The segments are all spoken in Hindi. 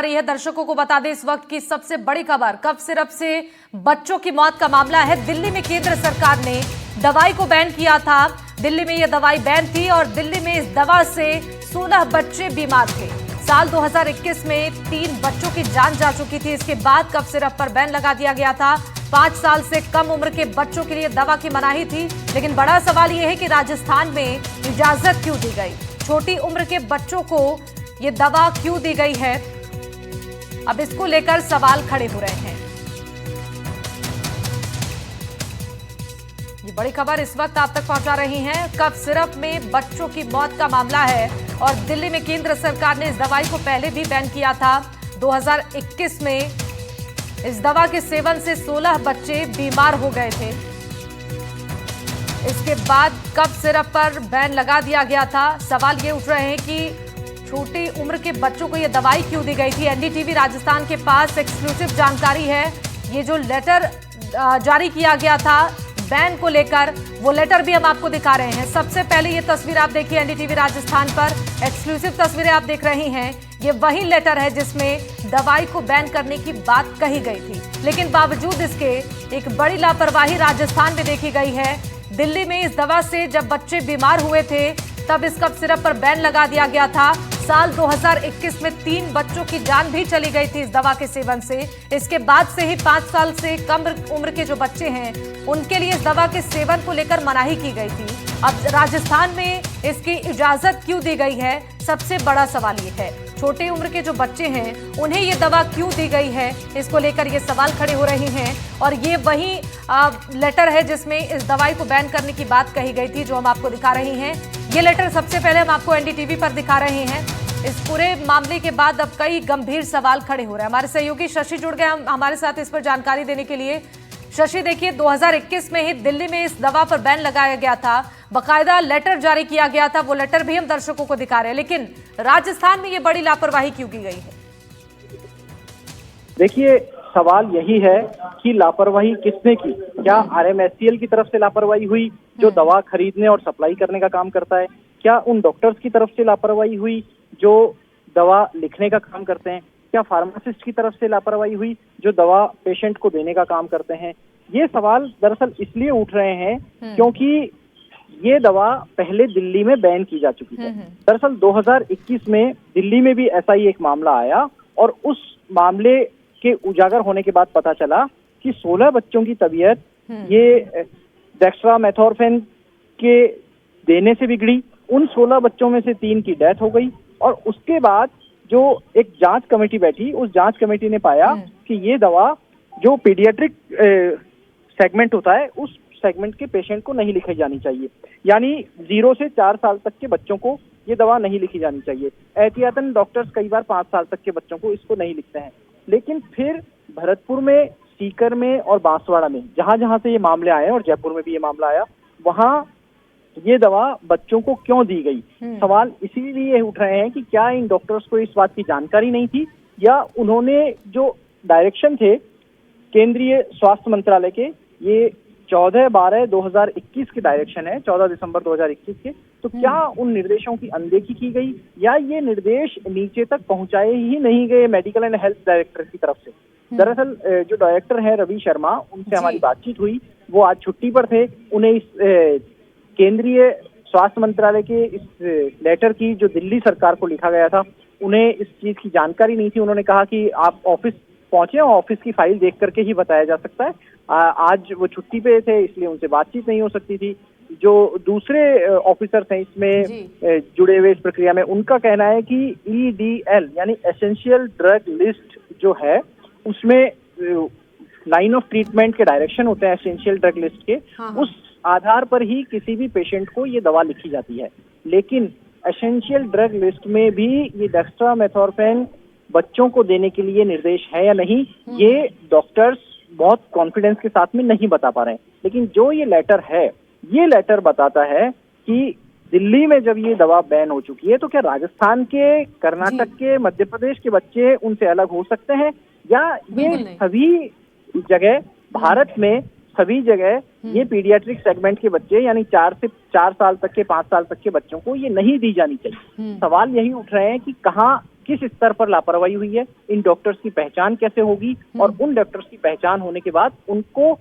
रही है। दर्शकों को बता दें इस वक्त की सबसे बड़ी खबर, कफ सिरप से बच्चों की मौत का मामला है। दिल्ली में केंद्र सरकार ने दवाई को बैन किया था। दिल्ली में यह दवाई बैन थी और दिल्ली में इस दवा से 16 बच्चे बीमार थे। साल 2021 में 3 बच्चों की जान जा चुकी थी। इसके बाद कफ सिरप पर बैन लगा दिया गया था। 5 साल से कम उम्र के बच्चों के लिए दवा की मनाही थी। लेकिन बड़ा सवाल यह है कि राजस्थान में इजाजत क्यों दी गई, छोटी उम्र के बच्चों को यह दवा क्यों दी गई है। अब इसको लेकर सवाल खड़े हो रहे हैं। ये बड़ी खबर इस वक्त आप तक पहुंचा रही हैं। कफ सिरप में बच्चों की मौत का मामला है और दिल्ली में केंद्र सरकार ने इस दवाई को पहले भी बैन किया था। 2021 में इस दवा के सेवन से 16 बच्चे बीमार हो गए थे। इसके बाद कफ सिरप पर बैन लगा दिया गया था। सवाल ये उठ रहे हैं कि छोटी उम्र के बच्चों को यह दवाई क्यों दी गई थी। एनडीटीवी राजस्थान के पास एक्सक्लूसिव जानकारी है। ये जो लेटर जारी किया गया था बैन को लेकर, वो लेटर भी हम आपको दिखा रहे हैं। सबसे पहले ये तस्वीर आप देखिए, एनडीटीवी राजस्थान पर एक्सक्लूसिव तस्वीरें आप देख रही हैं। ये वही लेटर है जिसमें दवाई को बैन करने की बात कही गई थी, लेकिन बावजूद इसके एक बड़ी लापरवाही राजस्थान में देखी गई है। दिल्ली में इस दवा से जब बच्चे बीमार हुए थे तब इस कफ सिरप पर बैन लगा दिया गया था। साल 2021 में 3 बच्चों की जान भी चली गई थी इस दवा के सेवन से। इसके बाद से ही 5 साल से कम उम्र के जो बच्चे हैं उनके लिए इस दवा के सेवन को लेकर मनाही की गई थी। अब राजस्थान में इसकी इजाजत क्यों दी गई है, सबसे बड़ा सवाल ये है। छोटे उम्र के जो बच्चे हैं उन्हें ये दवा क्यों दी गई है, इसको लेकर ये सवाल खड़े हो रहे हैं। और ये वही लेटर है जिसमें इस दवाई को बैन करने की बात कही गई थी, जो हम आपको दिखा रहे हैं। ये लेटर सबसे पहले हम आपको एनडीटीवी पर दिखा रहे हैं। इस पूरे मामले के बाद अब कई गंभीर सवाल खड़े हो रहे हैं। हमारे सहयोगी शशि जुड़ गए हमारे साथ इस पर जानकारी देने के लिए। शशि, देखिए 2021 में ही दिल्ली में इस दवा पर बैन लगाया गया था, बकायदा लेटर जारी किया गया था। वो लेटर भी हम दर्शकों को दिखा रहे हैं, लेकिन राजस्थान में ये बड़ी लापरवाही क्यों की गई है? देखिए, सवाल यही है कि लापरवाही किसने की। क्या आरएमएससीएल की तरफ से लापरवाही हुई, जो दवा खरीदने और सप्लाई करने का काम करता है? क्या उन डॉक्टर्स की तरफ से लापरवाही हुई जो दवा लिखने का काम करते हैं? क्या फार्मासिस्ट की तरफ से लापरवाही हुई जो दवा पेशेंट को देने का काम करते हैं? ये सवाल दरअसल इसलिए उठ रहे हैं क्योंकि ये दवा पहले दिल्ली में बैन की जा चुकी है। दरअसल 2021 में दिल्ली में भी ऐसा ही एक मामला आया और उस मामले के उजागर होने के बाद पता चला कि 16 बच्चों की तबीयत ये डेक्स्ट्रामेथोर्फेन के देने से बिगड़ी। उन 16 बच्चों में से 3 की डेथ हो गई और उसके बाद जो एक जांच कमेटी बैठी, उस जांच कमेटी ने पाया कि ये दवा जो पीडियाट्रिक सेगमेंट होता है उस सेगमेंट के पेशेंट को नहीं लिखी जानी चाहिए। यानी 0 से 4 साल तक के बच्चों को ये दवा नहीं लिखी जानी चाहिए। एहतियातन डॉक्टर्स कई बार 5 साल तक के बच्चों को इसको नहीं लिखते हैं। लेकिन फिर भरतपुर में, सीकर में और बांसवाड़ा में, जहां जहां से ये मामले आए और जयपुर में भी ये मामला आया, वहां ये दवा बच्चों को क्यों दी गई? सवाल इसीलिए उठ रहे हैं कि क्या इन डॉक्टर्स को इस बात की जानकारी नहीं थी, या उन्होंने जो डायरेक्शन थे केंद्रीय स्वास्थ्य मंत्रालय के, ये 14/12/2021 के डायरेक्शन है, 14 दिसंबर 2021 के, तो क्या उन निर्देशों की अनदेखी की गई या ये निर्देश नीचे तक पहुंचाए ही नहीं गए मेडिकल एंड हेल्थ डायरेक्टर की तरफ से? दरअसल जो डायरेक्टर है रवि शर्मा, उनसे हमारी बातचीत हुई। वो आज छुट्टी पर थे। उन्हें इस केंद्रीय स्वास्थ्य मंत्रालय के इस लेटर की जो दिल्ली सरकार को लिखा गया था, उन्हें इस चीज की जानकारी नहीं थी। उन्होंने कहा कि आप ऑफिस पहुंचे और ऑफिस की फाइल देख करके ही बताया जा सकता है। आज वो छुट्टी पे थे, इसलिए उनसे बातचीत नहीं हो सकती थी। जो दूसरे ऑफिसर्स हैं इसमें जुड़े हुए इस प्रक्रिया में, उनका कहना है कि EDL यानी एसेंशियल ड्रग लिस्ट जो है, उसमें लाइन ऑफ ट्रीटमेंट के डायरेक्शन होते हैं एसेंशियल ड्रग लिस्ट के। उस आधार पर ही किसी भी पेशेंट को ये दवा लिखी जाती है। लेकिन एसेंशियल ड्रग लिस्ट में भी ये डेक्स्ट्रामेथोर्फेन बच्चों को देने के लिए निर्देश है या नहीं, ये डॉक्टर्स बहुत कॉन्फिडेंस के साथ में नहीं बता पा रहे हैं। लेकिन जो ये लेटर है, ये लेटर बताता है कि दिल्ली में जब ये दवा बैन हो चुकी है, तो क्या राजस्थान के, कर्नाटक के, मध्य प्रदेश के बच्चे उनसे अलग हो सकते हैं? या ये सभी जगह भारत में सभी जगह ये पीडियाट्रिक सेगमेंट के बच्चे यानी 4 साल तक के 5 साल तक के बच्चों को ये नहीं दी जानी चाहिए। सवाल यही उठ रहे हैं कि कहाँ किस स्तर पर लापरवाही हुई है, इन डॉक्टर्स की पहचान कैसे होगी और उन डॉक्टर्स की पहचान होने के बाद उनको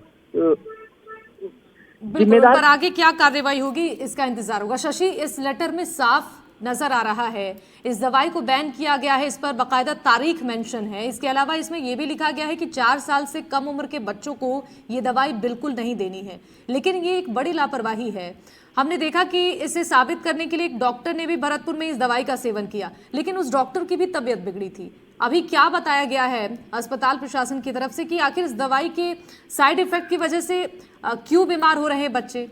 बिल्कुल, उन पर आगे क्या कार्रवाई होगी इसका इंतजार होगा। शशि, इस लेटर में साफ नजर आ रहा है इस दवाई को बैन किया गया है, इस पर बाकायदा तारीख मेंशन है। इसके अलावा इसमें यह भी लिखा गया है कि 4 साल से कम उम्र के बच्चों को ये दवाई बिल्कुल नहीं देनी है। लेकिन ये एक बड़ी लापरवाही है। हमने देखा कि इसे साबित करने के लिए एक डॉक्टर ने भी भरतपुर में इस दवाई का सेवन किया, लेकिन उस डॉक्टर की भी तबीयत बिगड़ी थी। अभी क्या बताया गया है अस्पताल प्रशासन की तरफ से कि आखिर इस दवाई के साइड इफेक्ट की वजह से क्यों बीमार हो रहे हैं बच्चे?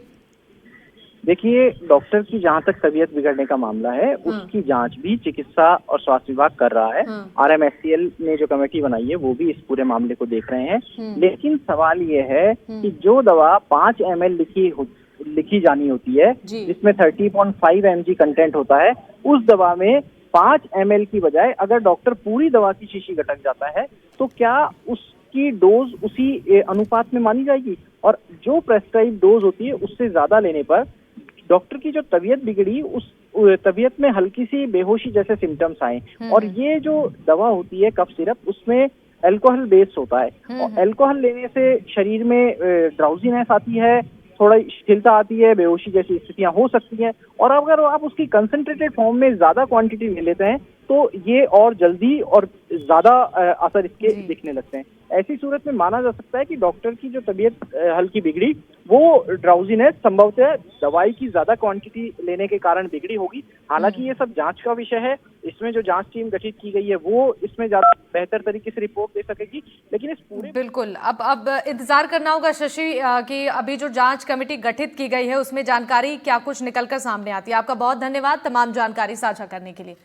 देखिए, डॉक्टर की जहां तक तबीयत बिगड़ने का मामला है उसकी जांच भी चिकित्सा और स्वास्थ्य विभाग कर रहा है। RMSCL ने जो कमेटी बनाई है वो भी इस पूरे मामले को देख रहे हैं। लेकिन सवाल ये है कि जो दवा 5 ml लिखी जानी होती है, जिसमें 30.5 mg कंटेंट होता है, उस दवा में 5 ml की बजाय अगर डॉक्टर पूरी दवा की शीशी गटक जाता है तो क्या उसकी डोज उसी अनुपात में मानी जाएगी? और जो प्रेस्क्राइब डोज होती है उससे ज्यादा लेने पर डॉक्टर की जो तबीयत बिगड़ी, उस तबीयत में हल्की सी बेहोशी जैसे सिम्टम्स आए। और ये जो दवा होती है कफ सिरप, उसमें अल्कोहल बेस्ड होता है और अल्कोहल लेने से शरीर में ड्राउजीनेस आती है, थोड़ा शिथिलता आती है, बेहोशी जैसी स्थितियां हो सकती हैं। और अगर आप उसकी कंसंट्रेटेड फॉर्म में ज्यादा क्वांटिटी ले लेते हैं तो ये और जल्दी और ज्यादा असर इसके दिखने लगते हैं। ऐसी सूरत में माना जा सकता है कि डॉक्टर की जो तबीयत हल्की बिगड़ी वो ड्राउजीनेस संभवतः दवाई की ज्यादा क्वांटिटी लेने के कारण बिगड़ी होगी। हालांकि ये सब जांच का विषय है, इसमें जो जांच टीम गठित की गई है वो इसमें ज्यादा बेहतर तरीके से रिपोर्ट दे सकेगी। लेकिन इस पूरे बिल्कुल अब इंतजार करना होगा शशि कि अभी जो जांच कमेटी गठित की गई है उसमें जानकारी क्या कुछ निकलकर सामने आती है। आपका बहुत धन्यवाद तमाम जानकारी साझा करने के लिए।